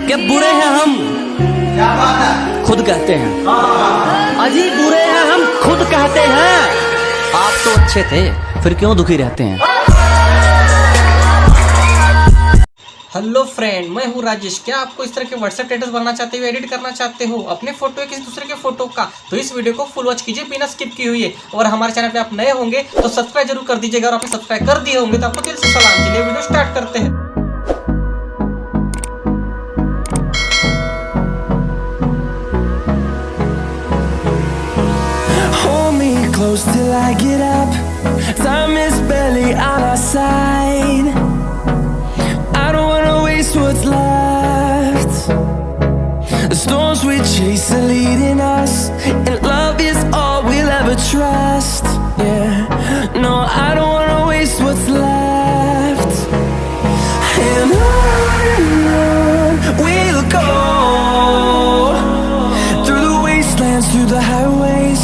क्या बुरे हैं हम? क्या बात है? खुद कहते हैं अजी बुरे हैं हम, खुद कहते हैं। आप तो अच्छे थे, फिर क्यों दुखी रहते हैं? हेलो फ्रेंड, मैं हूँ राजेश। क्या आपको इस तरह के व्हाट्सएप स्टेटस बनाना चाहते हो, एडिट करना चाहते हो अपने फोटो या किसी दूसरे के फोटो का, तो इस वीडियो को फुल वॉच कीजिए बिना स्किप किए हुए। और हमारे चैनल पे आप नए होंगे तो सब्सक्राइब जरूर कर दीजिएगा, और आपने सब्सक्राइब कर दिए होंगे तो आपको दिल से सलाम। के लिए वीडियो स्टार्ट करते हैं। Close till I get up. Time is barely on our side. I don't wanna waste what's left. The storms we chase are leading us, and love is all we'll ever trust. Yeah, no, I don't wanna waste what's left. And on we'll go, through the wastelands, through the highways,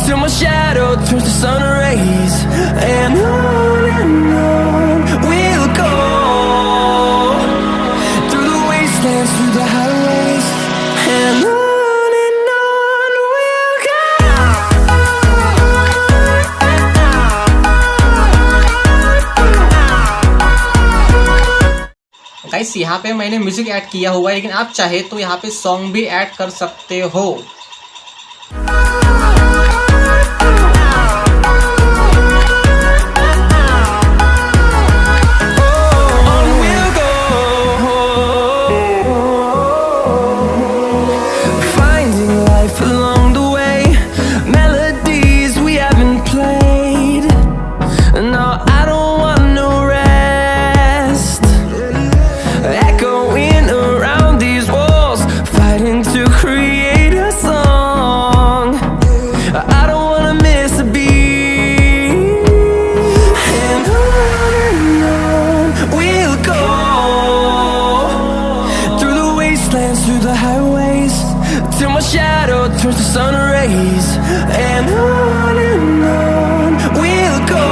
till my shadow turns to sun rays. And on we'll go, through the wastelands, through the highways. And on we'll go. Guys, यहाँ पे मैंने music add किया हुआ है, लेकिन आप चाहे तो यहाँ पे सॉन्ग भी ऐड कर सकते हो। Along the way, melodies we haven't played. No, I don't want no rest. Echoing around these walls, fighting to create a song. I don't wanna miss a beat. And on we'll go, through the wastelands, through the highways, till my shadow turns to sun rays. And on we'll go,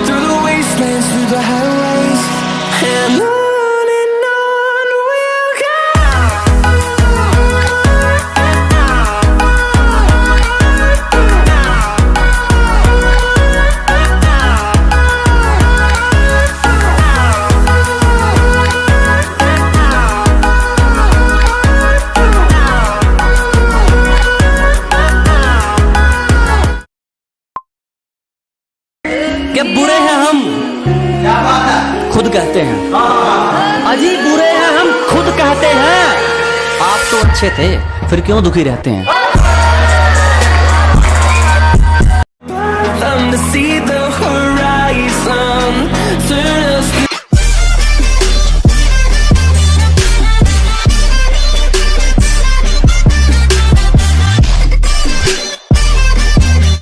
through the wastelands, through the highways. And on we'll go. क्या बुरे हैं हम? क्या बात है? खुद कहते हैं अजी बुरे हैं हम, खुद कहते हैं। आप तो अच्छे थे, फिर क्यों दुखी रहते हैं?